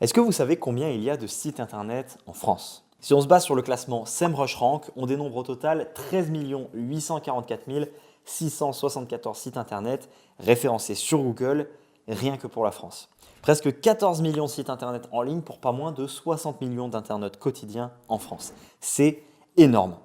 Est-ce que vous savez combien il y a de sites internet en France? Si on se base sur le classement SEMrush on dénombre au total 13 844 674 sites internet référencés sur Google, rien que pour la France. Presque 14 millions de sites internet en ligne pour pas moins de 60 millions d'internautes quotidiens en France. C'est énorme.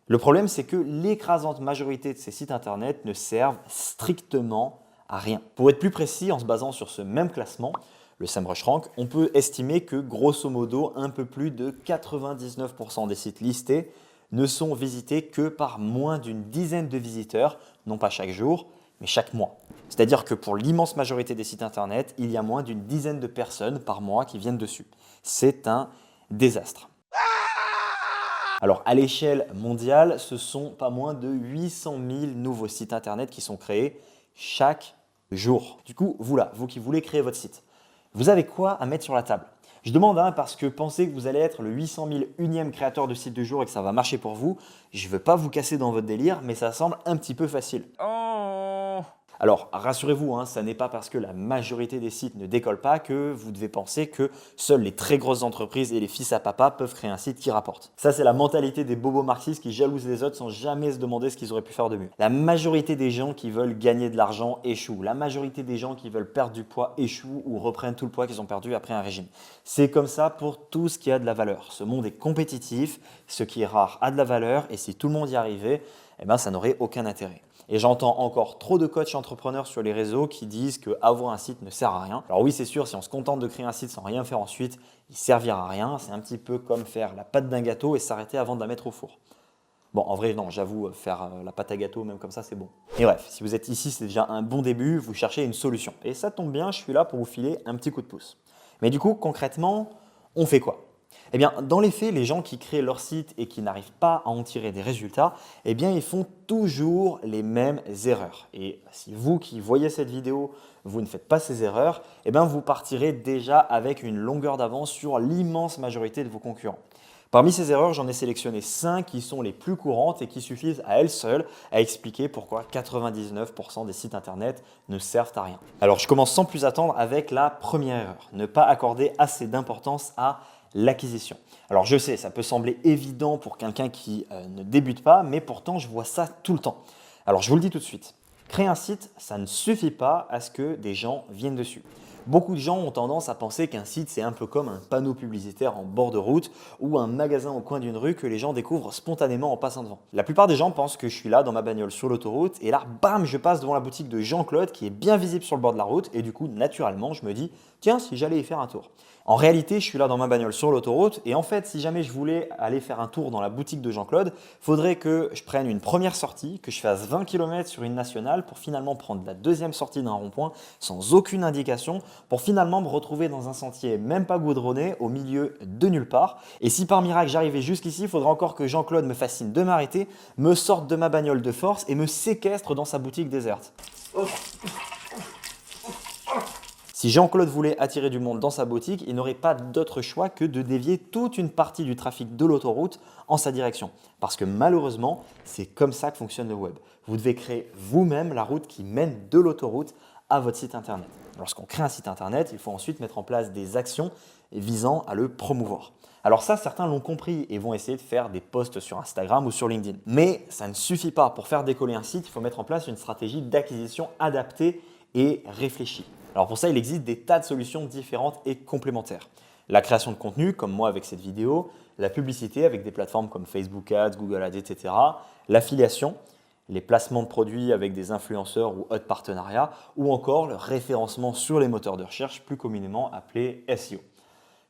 Le problème, c'est que l'écrasante majorité de ces sites internet ne servent strictement à rien. Pour être plus précis, en se basant sur ce même classement, le SEMrush, on peut estimer que grosso modo, un peu plus de 99% des sites listés ne sont visités que par moins d'une dizaine de visiteurs, non pas chaque jour, mais chaque mois. C'est-à-dire que pour l'immense majorité des sites internet, il y a moins d'une dizaine de personnes par mois qui viennent dessus. C'est un désastre. Alors à l'échelle mondiale, ce sont pas moins de 800 000 nouveaux sites internet qui sont créés chaque jour. Du coup, vous là, vous qui voulez créer votre site, vous avez quoi à mettre sur la table? Je demande parce que pensez que vous allez être le 800 001e créateur de site du jour et que ça va marcher pour vous. Je ne veux pas vous casser dans votre délire, mais ça semble un petit peu facile. Alors, rassurez-vous, ça n'est pas parce que la majorité des sites ne décollent pas que vous devez penser que seules les très grosses entreprises et les fils à papa peuvent créer un site qui rapporte. Ça, c'est la mentalité des bobos marxistes qui jalousent les autres sans jamais se demander ce qu'ils auraient pu faire de mieux. La majorité des gens qui veulent gagner de l'argent échouent. La majorité des gens qui veulent perdre du poids échouent ou reprennent tout le poids qu'ils ont perdu après un régime. C'est comme ça pour tout ce qui a de la valeur. Ce monde est compétitif, ce qui est rare a de la valeur et si tout le monde y arrivait, ça n'aurait aucun intérêt. Et j'entends encore trop de coachs entrepreneurs sur les réseaux qui disent qu'avoir un site ne sert à rien. Alors oui, c'est sûr, si on se contente de créer un site sans rien faire ensuite, il ne servira à rien. C'est un petit peu comme faire la pâte d'un gâteau et s'arrêter avant de la mettre au four. Bon, en vrai, non, j'avoue, faire la pâte à gâteau, même comme ça, c'est bon. Et bref, si vous êtes ici, c'est déjà un bon début, vous cherchez une solution. Et ça tombe bien, je suis là pour vous filer un petit coup de pouce. Mais du coup, concrètement, on fait quoi? Eh bien, dans les faits, les gens qui créent leur site et qui n'arrivent pas à en tirer des résultats, ils font toujours les mêmes erreurs. Et si vous qui voyez cette vidéo, vous ne faites pas ces erreurs, vous partirez déjà avec une longueur d'avance sur l'immense majorité de vos concurrents. Parmi ces erreurs, j'en ai sélectionné 5 qui sont les plus courantes et qui suffisent à elles seules à expliquer pourquoi 99% des sites internet ne servent à rien. Alors, je commence sans plus attendre avec la première erreur, ne pas accorder assez d'importance à l'acquisition. Alors je sais, ça peut sembler évident pour quelqu'un qui ne débute pas, mais pourtant je vois ça tout le temps. Alors je vous le dis tout de suite, créer un site, ça ne suffit pas à ce que des gens viennent dessus. Beaucoup de gens ont tendance à penser qu'un site, c'est un peu comme un panneau publicitaire en bord de route ou un magasin au coin d'une rue que les gens découvrent spontanément en passant devant. La plupart des gens pensent que je suis là dans ma bagnole sur l'autoroute et là, bam, je passe devant la boutique de Jean-Claude qui est bien visible sur le bord de la route et du coup, naturellement, je me dis, tiens, si j'allais y faire un tour. En réalité, je suis là dans ma bagnole sur l'autoroute et en fait, si jamais je voulais aller faire un tour dans la boutique de Jean-Claude, il faudrait que je prenne une première sortie, que je fasse 20 km sur une nationale pour finalement prendre la deuxième sortie d'un rond-point sans aucune indication pour finalement me retrouver dans un sentier même pas goudronné au milieu de nulle part. Et si par miracle j'arrivais jusqu'ici, il faudrait encore que Jean-Claude me fascine de m'arrêter, me sorte de ma bagnole de force et me séquestre dans sa boutique déserte. Si Jean-Claude voulait attirer du monde dans sa boutique, il n'aurait pas d'autre choix que de dévier toute une partie du trafic de l'autoroute en sa direction. Parce que malheureusement, c'est comme ça que fonctionne le web. Vous devez créer vous-même la route qui mène de l'autoroute à votre site internet. Lorsqu'on crée un site internet, il faut ensuite mettre en place des actions visant à le promouvoir. Alors ça, certains l'ont compris et vont essayer de faire des posts sur Instagram ou sur LinkedIn. Mais ça ne suffit pas. Pour faire décoller un site, il faut mettre en place une stratégie d'acquisition adaptée et réfléchie. Alors pour ça, il existe des tas de solutions différentes et complémentaires. La création de contenu, comme moi avec cette vidéo, la publicité avec des plateformes comme Facebook Ads, Google Ads, etc. L'affiliation, les placements de produits avec des influenceurs ou autres partenariats, ou encore le référencement sur les moteurs de recherche, plus communément appelé SEO.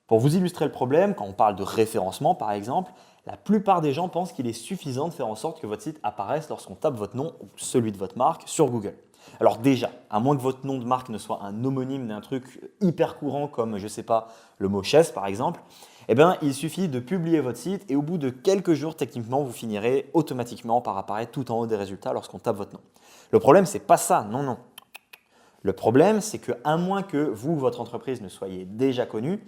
Pour vous illustrer le problème, quand on parle de référencement par exemple, la plupart des gens pensent qu'il est suffisant de faire en sorte que votre site apparaisse lorsqu'on tape votre nom ou celui de votre marque sur Google. Alors déjà, à moins que votre nom de marque ne soit un homonyme d'un truc hyper courant comme, je ne sais pas, le mot chaise par exemple, il suffit de publier votre site et au bout de quelques jours, techniquement, vous finirez automatiquement par apparaître tout en haut des résultats lorsqu'on tape votre nom. Le problème, c'est pas ça, non. Le problème, c'est qu'à moins que vous, votre entreprise, ne soyez déjà connu,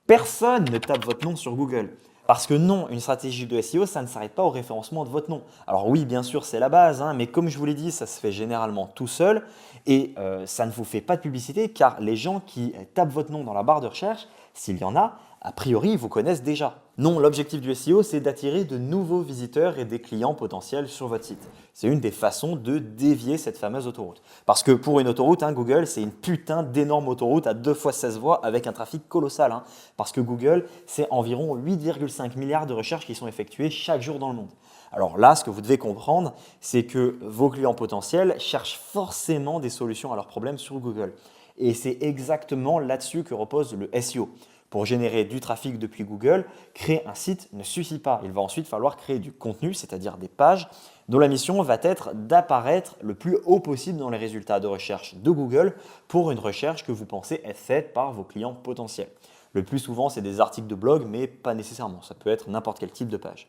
personne ne tape votre nom sur Google. Parce que non, une stratégie de SEO, ça ne s'arrête pas au référencement de votre nom. Alors oui, bien sûr, c'est la base, mais comme je vous l'ai dit, ça se fait généralement tout seul et ça ne vous fait pas de publicité car les gens qui tapent votre nom dans la barre de recherche, S'il y en a priori, ils vous connaissent déjà. Non, l'objectif du SEO, c'est d'attirer de nouveaux visiteurs et des clients potentiels sur votre site. C'est une des façons de dévier cette fameuse autoroute. Parce que pour une autoroute, Google, c'est une putain d'énorme autoroute à 2 fois 16 voies avec un trafic colossal. Parce que Google, c'est environ 8,5 milliards de recherches qui sont effectuées chaque jour dans le monde. Alors là, ce que vous devez comprendre, c'est que vos clients potentiels cherchent forcément des solutions à leurs problèmes sur Google. Et c'est exactement là-dessus que repose le SEO. Pour générer du trafic depuis Google, créer un site ne suffit pas. Il va ensuite falloir créer du contenu, c'est-à-dire des pages, dont la mission va être d'apparaître le plus haut possible dans les résultats de recherche de Google pour une recherche que vous pensez être faite par vos clients potentiels. Le plus souvent, c'est des articles de blog, mais pas nécessairement. Ça peut être n'importe quel type de page.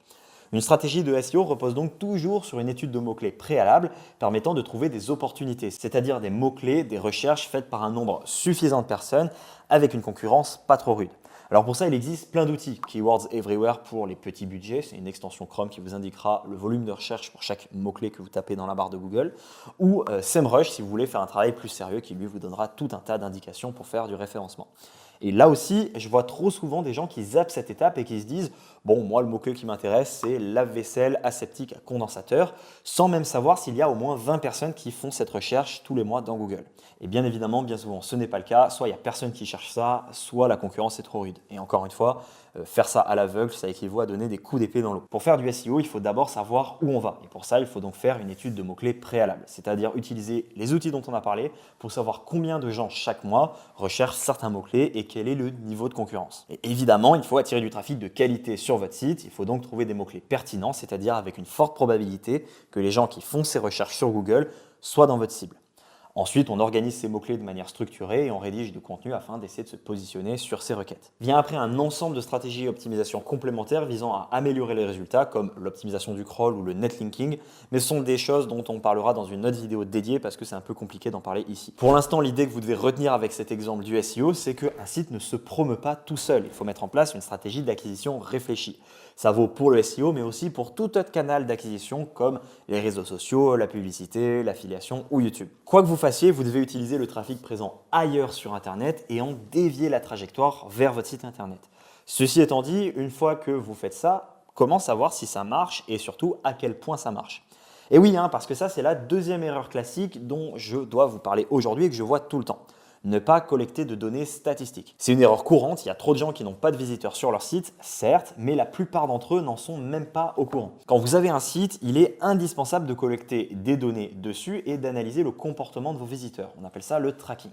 Une stratégie de SEO repose donc toujours sur une étude de mots-clés préalable permettant de trouver des opportunités, c'est-à-dire des mots-clés, des recherches faites par un nombre suffisant de personnes avec une concurrence pas trop rude. Alors pour ça, il existe plein d'outils. Keywords Everywhere pour les petits budgets, c'est une extension Chrome qui vous indiquera le volume de recherche pour chaque mot-clé que vous tapez dans la barre de Google. Ou SEMrush si vous voulez faire un travail plus sérieux qui lui vous donnera tout un tas d'indications pour faire du référencement. Et là aussi, je vois trop souvent des gens qui zappent cette étape et qui se disent « Bon, moi, le mot-clé qui m'intéresse, c'est lave-vaisselle aseptique à condensateur », sans même savoir s'il y a au moins 20 personnes qui font cette recherche tous les mois dans Google. Et bien évidemment, bien souvent, ce n'est pas le cas. Soit il n'y a personne qui cherche ça, soit la concurrence est trop rude. Et encore une fois, faire ça à l'aveugle, ça équivaut à donner des coups d'épée dans l'eau. Pour faire du SEO, il faut d'abord savoir où on va. Et pour ça, il faut donc faire une étude de mots-clés préalable, c'est-à-dire utiliser les outils dont on a parlé pour savoir combien de gens chaque mois recherchent certains mots-clés et quel est le niveau de concurrence. Et évidemment, il faut attirer du trafic de qualité sur votre site. Il faut donc trouver des mots-clés pertinents, c'est-à-dire avec une forte probabilité que les gens qui font ces recherches sur Google soient dans votre cible. Ensuite, on organise ces mots-clés de manière structurée et on rédige du contenu afin d'essayer de se positionner sur ces requêtes. Vient après un ensemble de stratégies et optimisation complémentaires visant à améliorer les résultats, comme l'optimisation du crawl ou le netlinking, mais ce sont des choses dont on parlera dans une autre vidéo dédiée parce que c'est un peu compliqué d'en parler ici. Pour l'instant, l'idée que vous devez retenir avec cet exemple du SEO, c'est qu'un site ne se promeut pas tout seul. Il faut mettre en place une stratégie d'acquisition réfléchie. Ça vaut pour le SEO, mais aussi pour tout autre canal d'acquisition comme les réseaux sociaux, la publicité, l'affiliation ou YouTube. Quoi que vous fassiez, vous devez utiliser le trafic présent ailleurs sur Internet et en dévier la trajectoire vers votre site Internet. Ceci étant dit, une fois que vous faites ça, comment savoir si ça marche et surtout à quel point ça marche? Et oui, parce que ça c'est la deuxième erreur classique dont je dois vous parler aujourd'hui et que je vois tout le temps. Ne pas collecter de données statistiques. C'est une erreur courante, il y a trop de gens qui n'ont pas de visiteurs sur leur site, certes, mais la plupart d'entre eux n'en sont même pas au courant. Quand vous avez un site, il est indispensable de collecter des données dessus et d'analyser le comportement de vos visiteurs. On appelle ça le tracking.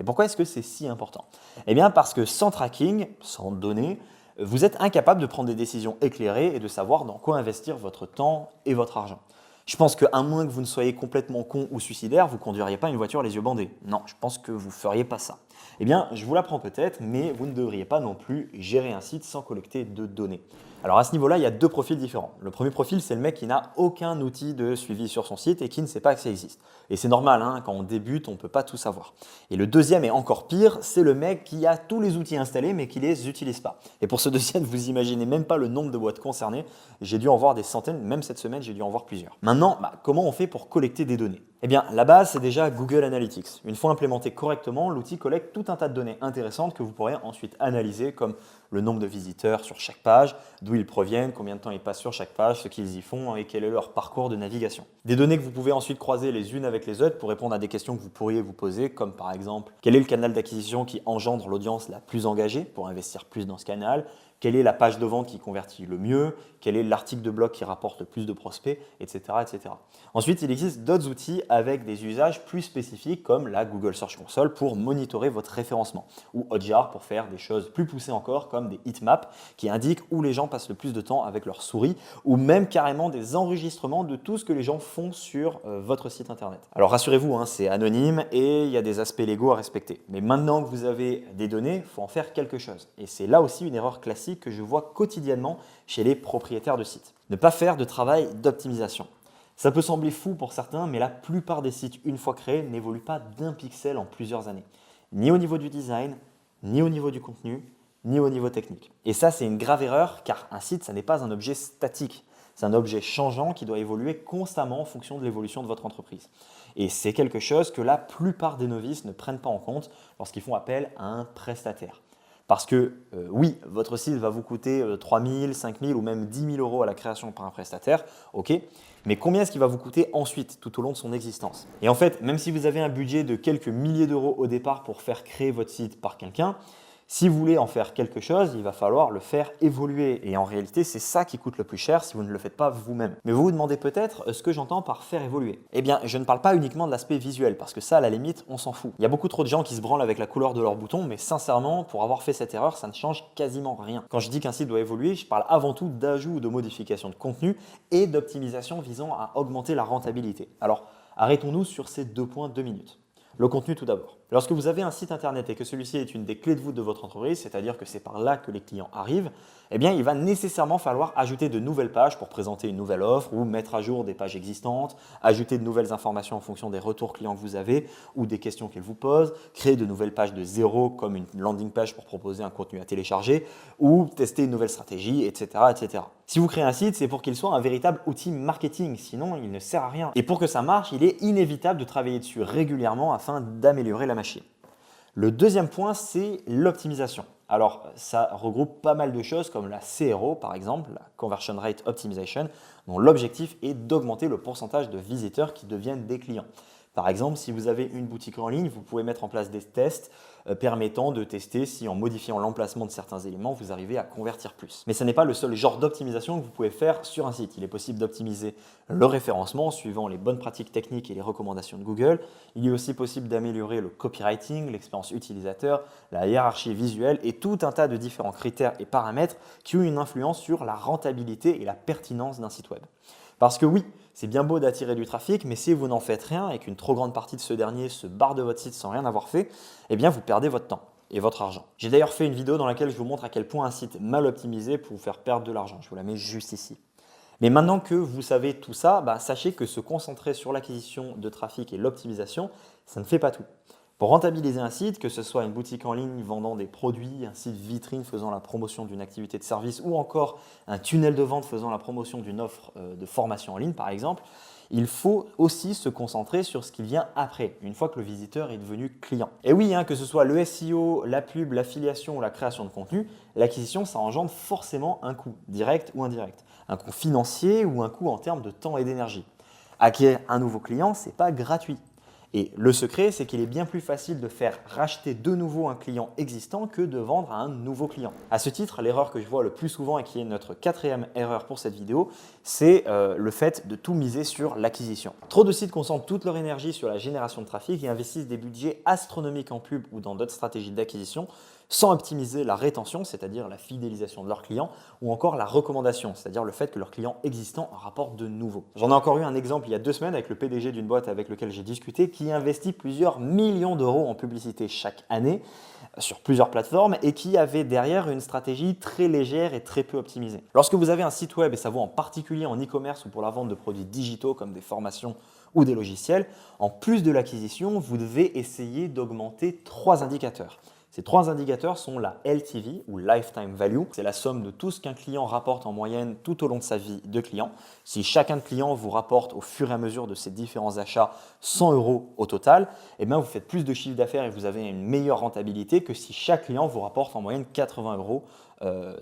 Et pourquoi est-ce que c'est si important? Eh bien parce que sans tracking, sans données, vous êtes incapable de prendre des décisions éclairées et de savoir dans quoi investir votre temps et votre argent. Je pense qu'à moins que vous ne soyez complètement con ou suicidaire, vous ne conduiriez pas une voiture les yeux bandés. Non, je pense que vous ne feriez pas ça. Eh bien, je vous l'apprends peut-être, mais vous ne devriez pas non plus gérer un site sans collecter de données. Alors à ce niveau-là, il y a deux profils différents. Le premier profil, c'est le mec qui n'a aucun outil de suivi sur son site et qui ne sait pas que ça existe. Et c'est normal, quand on débute, on ne peut pas tout savoir. Et le deuxième est encore pire, c'est le mec qui a tous les outils installés mais qui ne les utilise pas. Et pour ce deuxième, vous imaginez même pas le nombre de boîtes concernées. J'ai dû en voir des centaines, même cette semaine, j'ai dû en voir plusieurs. Maintenant, comment on fait pour collecter des données? Eh bien, la base, c'est déjà Google Analytics. Une fois implémenté correctement, l'outil collecte tout un tas de données intéressantes que vous pourrez ensuite analyser, comme le nombre de visiteurs sur chaque page, d'où ils proviennent, combien de temps ils passent sur chaque page, ce qu'ils y font et quel est leur parcours de navigation. Des données que vous pouvez ensuite croiser les unes avec les autres pour répondre à des questions que vous pourriez vous poser, comme par exemple, quel est le canal d'acquisition qui engendre l'audience la plus engagée pour investir plus dans ce canal? Quelle est la page de vente qui convertit le mieux? Quel est l'article de blog qui rapporte le plus de prospects, etc., etc. Ensuite, il existe d'autres outils avec des usages plus spécifiques comme la Google Search Console pour monitorer votre référencement ou Hotjar pour faire des choses plus poussées encore comme des heatmaps qui indiquent où les gens passent le plus de temps avec leur souris ou même carrément des enregistrements de tout ce que les gens font sur votre site internet. Alors rassurez-vous, c'est anonyme et il y a des aspects légaux à respecter. Mais maintenant que vous avez des données, il faut en faire quelque chose. Et c'est là aussi une erreur classique que je vois quotidiennement chez les propriétaires de sites. Ne pas faire de travail d'optimisation. Ça peut sembler fou pour certains, mais la plupart des sites, une fois créés, n'évoluent pas d'un pixel en plusieurs années. Ni au niveau du design, ni au niveau du contenu, ni au niveau technique. Et ça, c'est une grave erreur, car un site, ça n'est pas un objet statique. C'est un objet changeant qui doit évoluer constamment en fonction de l'évolution de votre entreprise. Et c'est quelque chose que la plupart des novices ne prennent pas en compte lorsqu'ils font appel à un prestataire. Parce que oui, votre site va vous coûter 3 000, 5 000 ou même 10 000 euros à la création par un prestataire, ok, mais combien est-ce qu'il va vous coûter ensuite, tout au long de son existence? Et en fait, même si vous avez un budget de quelques milliers d'euros au départ pour faire créer votre site par quelqu'un, si vous voulez en faire quelque chose, il va falloir le faire évoluer. Et en réalité, c'est ça qui coûte le plus cher si vous ne le faites pas vous-même. Mais vous vous demandez peut-être ce que j'entends par faire évoluer. Eh bien, je ne parle pas uniquement de l'aspect visuel, parce que ça, à la limite, on s'en fout. Il y a beaucoup trop de gens qui se branlent avec la couleur de leur bouton, mais sincèrement, pour avoir fait cette erreur, ça ne change quasiment rien. Quand je dis qu'un site doit évoluer, je parle avant tout d'ajout ou de modification de contenu et d'optimisation visant à augmenter la rentabilité. Alors, arrêtons-nous sur ces 2 points 2 minutes. Le contenu tout d'abord. Lorsque vous avez un site internet et que celui-ci est une des clés de voûte de votre entreprise, c'est-à-dire que c'est par là que les clients arrivent, eh bien il va nécessairement falloir ajouter de nouvelles pages pour présenter une nouvelle offre ou mettre à jour des pages existantes, ajouter de nouvelles informations en fonction des retours clients que vous avez ou des questions qu'ils vous posent, créer de nouvelles pages de zéro comme une landing page pour proposer un contenu à télécharger ou tester une nouvelle stratégie, etc. etc. Si vous créez un site, c'est pour qu'il soit un véritable outil marketing, sinon il ne sert à rien. Et pour que ça marche, il est inévitable de travailler dessus régulièrement afin d'améliorer la machine. Le deuxième point, c'est l'optimisation. Alors, ça regroupe pas mal de choses comme la CRO, par exemple, la Conversion Rate Optimization, dont l'objectif est d'augmenter le pourcentage de visiteurs qui deviennent des clients. Par exemple, si vous avez une boutique en ligne, vous pouvez mettre en place des tests permettant de tester si en modifiant l'emplacement de certains éléments, vous arrivez à convertir plus. Mais ce n'est pas le seul genre d'optimisation que vous pouvez faire sur un site. Il est possible d'optimiser le référencement suivant les bonnes pratiques techniques et les recommandations de Google. Il est aussi possible d'améliorer le copywriting, l'expérience utilisateur, la hiérarchie visuelle et tout un tas de différents critères et paramètres qui ont une influence sur la rentabilité et la pertinence d'un site web. Parce que oui, c'est bien beau d'attirer du trafic, mais si vous n'en faites rien et qu'une trop grande partie de ce dernier se barre de votre site sans rien avoir fait, eh bien vous perdez votre temps et votre argent. J'ai d'ailleurs fait une vidéo dans laquelle je vous montre à quel point un site mal optimisé peut vous faire perdre de l'argent. Je vous la mets juste ici. Mais maintenant que vous savez tout ça, sachez que se concentrer sur l'acquisition de trafic et l'optimisation, ça ne fait pas tout. Pour rentabiliser un site, que ce soit une boutique en ligne vendant des produits, un site vitrine faisant la promotion d'une activité de service ou encore un tunnel de vente faisant la promotion d'une offre de formation en ligne par exemple, il faut aussi se concentrer sur ce qui vient après, une fois que le visiteur est devenu client. Et oui, que ce soit le SEO, la pub, l'affiliation ou la création de contenu, l'acquisition, ça engendre forcément un coût, direct ou indirect. Un coût financier ou un coût en termes de temps et d'énergie. Acquérir un nouveau client, ce n'est pas gratuit. Et le secret, c'est qu'il est bien plus facile de faire racheter de nouveau un client existant que de vendre à un nouveau client. À ce titre, l'erreur que je vois le plus souvent et qui est notre 4e erreur pour cette vidéo, c'est le fait de tout miser sur l'acquisition. Trop de sites concentrent toute leur énergie sur la génération de trafic et investissent des budgets astronomiques en pub ou dans d'autres stratégies d'acquisition sans optimiser la rétention, c'est-à-dire la fidélisation de leurs clients, ou encore la recommandation, c'est-à-dire le fait que leurs clients existants en rapportent de nouveaux. J'en ai encore eu un exemple il y a 2 semaines avec le PDG d'une boîte avec lequel j'ai discuté qui investit plusieurs millions d'euros en publicité chaque année sur plusieurs plateformes et qui avait derrière une stratégie très légère et très peu optimisée. Lorsque vous avez un site web, et ça vaut en particulier en e-commerce ou pour la vente de produits digitaux comme des formations ou des logiciels, en plus de l'acquisition, vous devez essayer d'augmenter 3 indicateurs. Ces 3 indicateurs sont la LTV ou Lifetime Value. C'est la somme de tout ce qu'un client rapporte en moyenne tout au long de sa vie de client. Si chacun de clients vous rapporte au fur et à mesure de ses différents achats 100 euros au total, eh bien vous faites plus de chiffre d'affaires et vous avez une meilleure rentabilité que si chaque client vous rapporte en moyenne 80 euros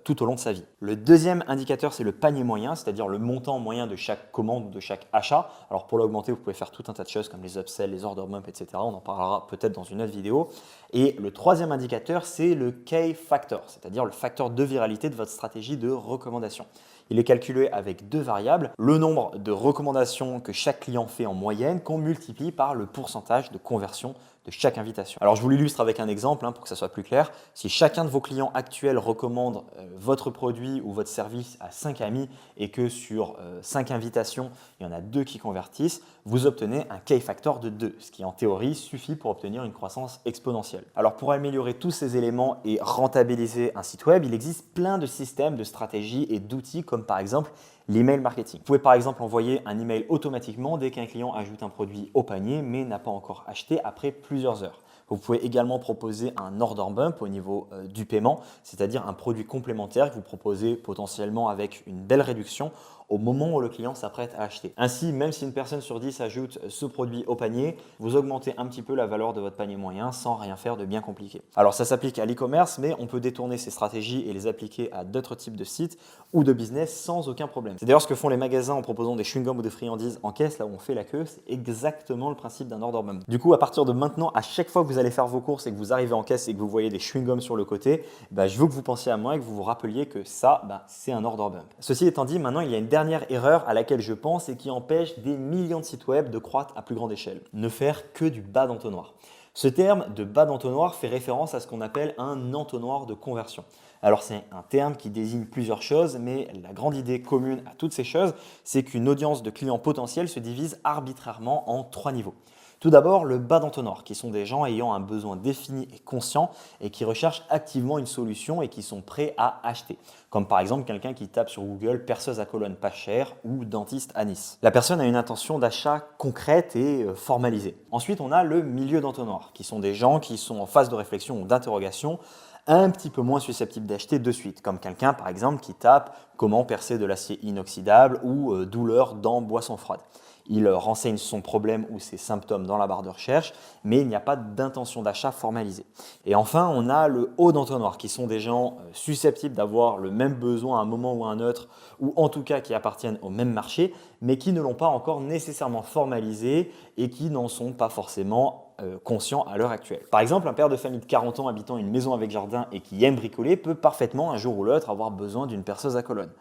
tout au long de sa vie. Le deuxième indicateur, c'est le panier moyen, c'est-à-dire le montant moyen de chaque commande ou de chaque achat. Alors pour l'augmenter, vous pouvez faire tout un tas de choses comme les upsells, les order bumps, etc. On en parlera peut-être dans une autre vidéo. Et le troisième indicateur, c'est le K factor, c'est-à-dire le facteur de viralité de votre stratégie de recommandation. Il est calculé avec 2 variables, le nombre de recommandations que chaque client fait en moyenne qu'on multiplie par le pourcentage de conversion de chaque invitation. Alors je vous l'illustre avec un exemple pour que ça soit plus clair. Si chacun de vos clients actuels recommande votre produit ou votre service à 5 amis et que sur 5 invitations, il y en a 2 qui convertissent, vous obtenez un K factor de 2, ce qui en théorie suffit pour obtenir une croissance exponentielle. Alors pour améliorer tous ces éléments et rentabiliser un site web, il existe plein de systèmes, de stratégies et d'outils comme par exemple l'email marketing. Vous pouvez par exemple envoyer un email automatiquement dès qu'un client ajoute un produit au panier mais n'a pas encore acheté après plusieurs heures. Vous pouvez également proposer un order bump au niveau du paiement, c'est-à-dire un produit complémentaire que vous proposez potentiellement avec une belle réduction au moment où le client s'apprête à acheter. Ainsi, même si une personne sur 10 ajoute ce produit au panier, vous augmentez un petit peu la valeur de votre panier moyen sans rien faire de bien compliqué. Alors ça s'applique à l'e-commerce, mais on peut détourner ces stratégies et les appliquer à d'autres types de sites ou de business sans aucun problème. C'est d'ailleurs ce que font les magasins en proposant des chewing-gums ou des friandises en caisse, là où on fait la queue. C'est exactement le principe d'un order bump. Du coup, à partir de maintenant, à chaque fois que vous allez faire vos courses et que vous arrivez en caisse et que vous voyez des chewing-gums sur le côté, je veux que vous pensiez à moi et que vous vous rappeliez que ça, c'est un order bump. Ceci étant dit, maintenant, il y a une dernière erreur à laquelle je pense et qui empêche des millions de sites web de croître à plus grande échelle. Ne faire que du bas d'entonnoir. Ce terme de bas d'entonnoir fait référence à ce qu'on appelle un entonnoir de conversion. Alors c'est un terme qui désigne plusieurs choses, mais la grande idée commune à toutes ces choses, c'est qu'une audience de clients potentiels se divise arbitrairement en 3 niveaux. Tout d'abord, le bas d'entonnoir, qui sont des gens ayant un besoin défini et conscient et qui recherchent activement une solution et qui sont prêts à acheter. Comme par exemple quelqu'un qui tape sur Google perceuse à colonne pas chère ou dentiste à Nice. La personne a une intention d'achat concrète et formalisée. Ensuite, on a le milieu d'entonnoir, qui sont des gens qui sont en phase de réflexion ou d'interrogation, un petit peu moins susceptibles d'acheter de suite, comme quelqu'un par exemple qui tape comment percer de l'acier inoxydable ou douleur dans boisson froide. Il renseigne son problème ou ses symptômes dans la barre de recherche, mais il n'y a pas d'intention d'achat formalisée. Et enfin, on a le haut d'entonnoir, qui sont des gens susceptibles d'avoir le même besoin à un moment ou à un autre, ou en tout cas qui appartiennent au même marché, mais qui ne l'ont pas encore nécessairement formalisé et qui n'en sont pas forcément conscients à l'heure actuelle. Par exemple, un père de famille de 40 ans habitant une maison avec jardin et qui aime bricoler peut parfaitement un jour ou l'autre avoir besoin d'une perceuse à colonne.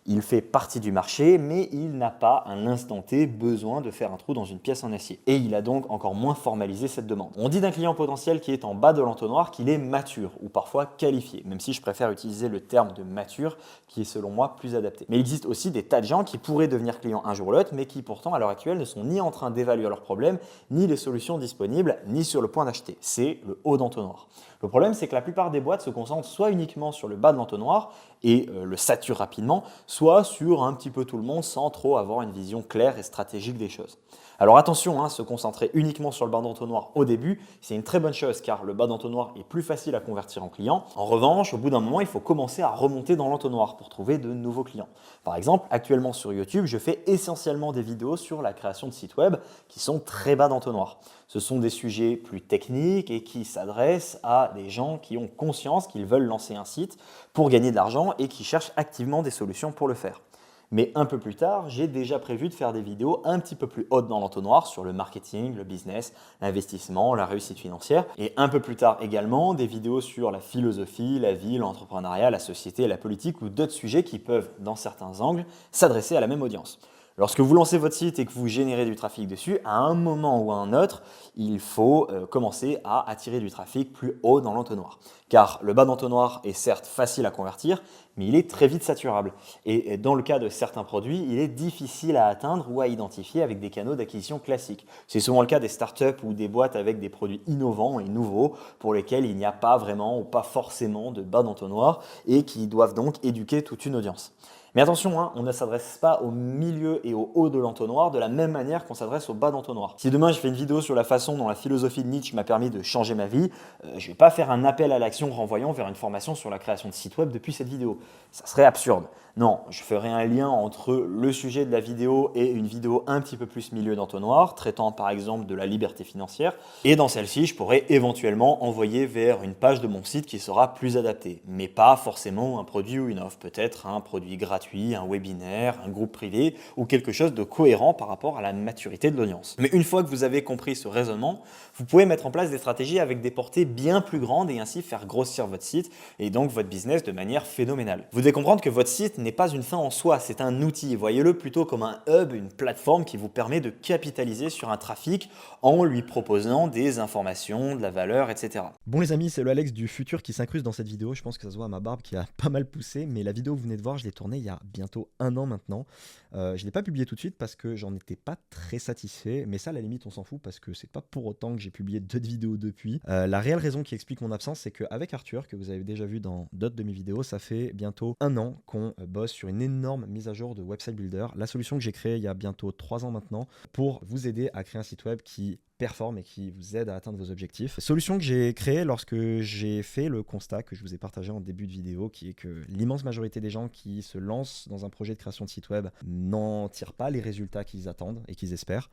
Il fait partie du marché, mais il n'a pas à l'instant T besoin de faire un trou dans une pièce en acier. Et il a donc encore moins formalisé cette demande. On dit d'un client potentiel qui est en bas de l'entonnoir qu'il est mature ou parfois qualifié, même si je préfère utiliser le terme de mature qui est selon moi plus adapté. Mais il existe aussi des tas de gens qui pourraient devenir clients un jour ou l'autre, mais qui pourtant à l'heure actuelle ne sont ni en train d'évaluer leurs problèmes, ni les solutions disponibles, ni sur le point d'acheter. C'est le haut d'entonnoir. Le problème, c'est que la plupart des boîtes se concentrent soit uniquement sur le bas de l'entonnoir et le saturent rapidement, soit sur un petit peu tout le monde sans trop avoir une vision claire et stratégique des choses. Alors attention, se concentrer uniquement sur le bas d'entonnoir au début, c'est une très bonne chose car le bas d'entonnoir est plus facile à convertir en client. En revanche, au bout d'un moment, il faut commencer à remonter dans l'entonnoir pour trouver de nouveaux clients. Par exemple, actuellement sur YouTube, je fais essentiellement des vidéos sur la création de sites web qui sont très bas d'entonnoir. Ce sont des sujets plus techniques et qui s'adressent à des gens qui ont conscience qu'ils veulent lancer un site pour gagner de l'argent et qui cherchent activement des solutions pour le faire. Mais un peu plus tard, j'ai déjà prévu de faire des vidéos un petit peu plus hautes dans l'entonnoir sur le marketing, le business, l'investissement, la réussite financière. Et un peu plus tard également, des vidéos sur la philosophie, la vie, l'entrepreneuriat, la société, la politique ou d'autres sujets qui peuvent, dans certains angles, s'adresser à la même audience. Lorsque vous lancez votre site et que vous générez du trafic dessus, à un moment ou à un autre, il faut commencer à attirer du trafic plus haut dans l'entonnoir. Car le bas d'entonnoir est certes facile à convertir, mais il est très vite saturable. Et dans le cas de certains produits, il est difficile à atteindre ou à identifier avec des canaux d'acquisition classiques. C'est souvent le cas des startups ou des boîtes avec des produits innovants et nouveaux pour lesquels il n'y a pas vraiment ou pas forcément de bas d'entonnoir et qui doivent donc éduquer toute une audience. Mais attention, on ne s'adresse pas au milieu et au haut de l'entonnoir de la même manière qu'on s'adresse au bas d'entonnoir. Si demain je fais une vidéo sur la façon dont la philosophie de Nietzsche m'a permis de changer ma vie, je ne vais pas faire un appel à l'action renvoyant vers une formation sur la création de sites web depuis cette vidéo. Ça serait absurde. Non, je ferai un lien entre le sujet de la vidéo et une vidéo un petit peu plus milieu d'entonnoir, traitant par exemple de la liberté financière. Et dans celle-ci, je pourrais éventuellement envoyer vers une page de mon site qui sera plus adaptée, mais pas forcément un produit ou une offre, peut-être un produit gratuit, un webinaire, un groupe privé ou quelque chose de cohérent par rapport à la maturité de l'audience. Mais une fois que vous avez compris ce raisonnement, vous pouvez mettre en place des stratégies avec des portées bien plus grandes et ainsi faire grossir votre site et donc votre business de manière phénoménale. Vous devez comprendre que votre site n'est pas une fin en soi, c'est un outil. Voyez-le plutôt comme un hub, une plateforme qui vous permet de capitaliser sur un trafic en lui proposant des informations, de la valeur, etc. Bon les amis, c'est le Alex du futur qui s'incruste dans cette vidéo. Je pense que ça se voit à ma barbe qui a pas mal poussé, mais la vidéo que vous venez de voir, je l'ai tournée il y a bientôt 1 an maintenant. Je ne l'ai pas publiée tout de suite parce que j'en étais pas très satisfait, mais ça à la limite on s'en fout parce que c'est pas pour autant que j'ai publié d'autres vidéos depuis. La réelle raison qui explique mon absence, c'est qu'avec Arthur, que vous avez déjà vu dans d'autres de mes vidéos, ça fait bientôt 1 an qu'on bosse sur une énorme mise à jour de Website Builder, la solution que j'ai créée il y a bientôt 3 ans maintenant pour vous aider à créer un site web qui performe et qui vous aide à atteindre vos objectifs. Solution que j'ai créée lorsque j'ai fait le constat que je vous ai partagé en début de vidéo, qui est que l'immense majorité des gens qui se lancent dans un projet de création de site web n'en tirent pas les résultats qu'ils attendent et qu'ils espèrent.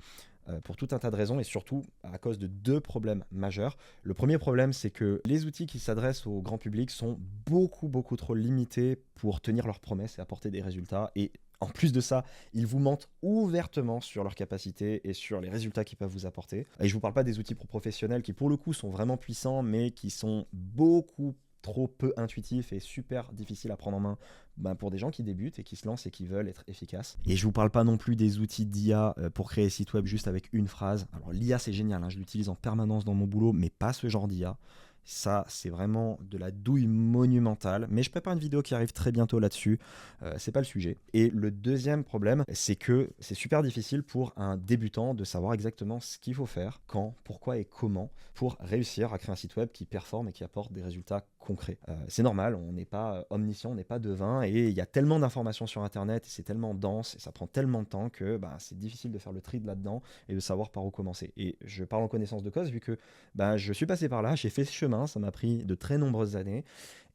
Pour tout un tas de raisons et surtout à cause de 2 problèmes majeurs. Le premier problème, c'est que les outils qui s'adressent au grand public sont beaucoup trop limités pour tenir leurs promesses et apporter des résultats. Et en plus de ça, ils vous mentent ouvertement sur leurs capacités et sur les résultats qu'ils peuvent vous apporter. Et je ne vous parle pas des outils pour professionnels qui pour le coup sont vraiment puissants mais qui sont beaucoup trop peu intuitifs et super difficiles à prendre en main pour des gens qui débutent et qui se lancent et qui veulent être efficaces. Et je vous parle pas non plus des outils d'IA pour créer site web juste avec une phrase. Alors l'IA c'est génial, hein, je l'utilise en permanence dans mon boulot, mais pas ce genre d'IA. Ça, c'est vraiment de la douille monumentale. Mais je prépare une vidéo qui arrive très bientôt là-dessus. C'est pas le sujet. Et le deuxième problème, c'est que c'est super difficile pour un débutant de savoir exactement ce qu'il faut faire, quand, pourquoi et comment pour réussir à créer un site web qui performe et qui apporte des résultats concrets. C'est normal, on n'est pas omniscient, on n'est pas devin. Et il y a tellement d'informations sur Internet et c'est tellement dense et ça prend tellement de temps que c'est difficile de faire le tri de là-dedans et de savoir par où commencer. Et je parle en connaissance de cause vu que je suis passé par là, j'ai fait ce chemin, ça m'a pris de très nombreuses années.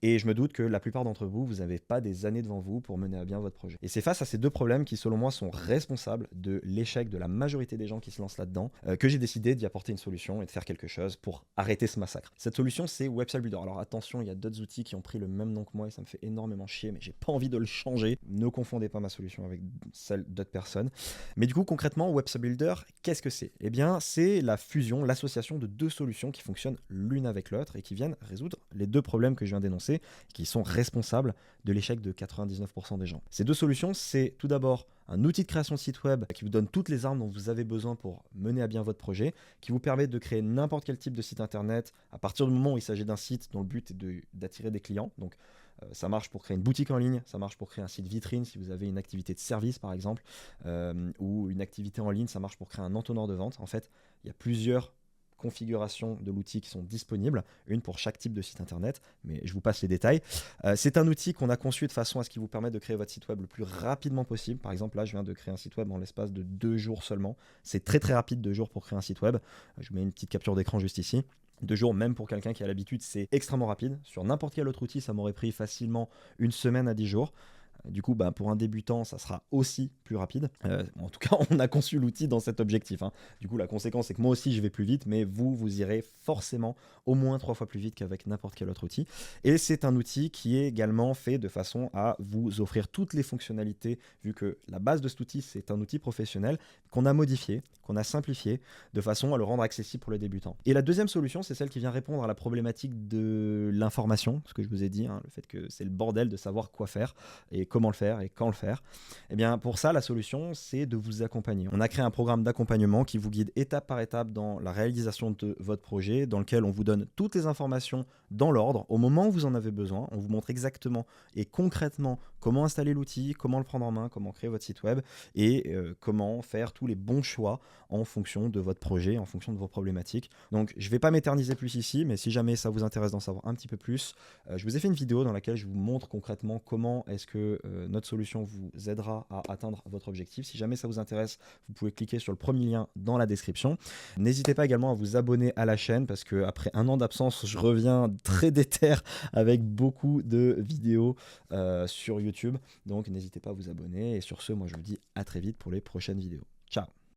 Et je me doute que la plupart d'entre vous, vous n'avez pas des années devant vous pour mener à bien votre projet. Et c'est face à ces 2 problèmes qui, selon moi, sont responsables de l'échec de la majorité des gens qui se lancent là-dedans, que j'ai décidé d'y apporter une solution et de faire quelque chose pour arrêter ce massacre. Cette solution, c'est Website Builder. Alors attention, il y a d'autres outils qui ont pris le même nom que moi et ça me fait énormément chier, mais j'ai pas envie de le changer. Ne confondez pas ma solution avec celle d'autres personnes. Mais du coup, concrètement, Website Builder, qu'est-ce que c'est ? Eh bien, c'est la fusion, l'association de 2 solutions qui fonctionnent l'une avec l'autre et qui viennent résoudre les 2 problèmes que je viens d'énoncer, qui sont responsables de l'échec de 99% des gens. Ces 2 solutions, c'est tout d'abord un outil de création de site web qui vous donne toutes les armes dont vous avez besoin pour mener à bien votre projet, qui vous permet de créer n'importe quel type de site internet à partir du moment où il s'agit d'un site dont le but est d'attirer des clients. Donc ça marche pour créer une boutique en ligne, ça marche pour créer un site vitrine si vous avez une activité de service par exemple, ou une activité en ligne, ça marche pour créer un entonnoir de vente. En fait, il y a plusieurs configurations de l'outil qui sont disponibles, une pour chaque type de site internet, mais je vous passe les détails. C'est un outil qu'on a conçu de façon à ce qu'il vous permette de créer votre site web le plus rapidement possible. Par exemple, là, je viens de créer un site web en l'espace de 2 jours seulement. C'est très rapide, 2 jours pour créer un site web. Je vous mets une petite capture d'écran juste ici. 2 jours, même pour quelqu'un qui a l'habitude, c'est extrêmement rapide. Sur n'importe quel autre outil, ça m'aurait pris facilement 1 semaine à 10 jours. Du coup, pour un débutant, ça sera aussi plus rapide. En tout cas, on a conçu l'outil dans cet objectif, hein. Du coup, la conséquence, c'est que moi aussi, je vais plus vite, mais vous irez forcément au moins 3 fois plus vite qu'avec n'importe quel autre outil. Et c'est un outil qui est également fait de façon à vous offrir toutes les fonctionnalités, vu que la base de cet outil, c'est un outil professionnel qu'on a modifié, qu'on a simplifié, de façon à le rendre accessible pour les débutants. Et la deuxième solution, c'est celle qui vient répondre à la problématique de l'information, ce que je vous ai dit, hein, le fait que c'est le bordel de savoir quoi faire et comment le faire et quand le faire. Et bien pour ça, la solution, c'est de vous accompagner. On a créé un programme d'accompagnement qui vous guide étape par étape dans la réalisation de votre projet, dans lequel on vous donne toutes les informations dans l'ordre, au moment où vous en avez besoin. On vous montre exactement et concrètement comment installer l'outil, comment le prendre en main, comment créer votre site web et comment faire tous les bons choix en fonction de votre projet, en fonction de vos problématiques. Donc je ne vais pas m'éterniser plus ici, mais si jamais ça vous intéresse d'en savoir un petit peu plus, je vous ai fait une vidéo dans laquelle je vous montre concrètement comment est-ce que notre solution vous aidera à atteindre votre objectif. Si jamais ça vous intéresse, vous pouvez cliquer sur le premier lien dans la description. N'hésitez pas également à vous abonner à la chaîne parce qu'après 1 an d'absence, je reviens très déter avec beaucoup de vidéos sur YouTube. Donc n'hésitez pas à vous abonner. Et sur ce, moi je vous dis à très vite pour les prochaines vidéos. Ciao!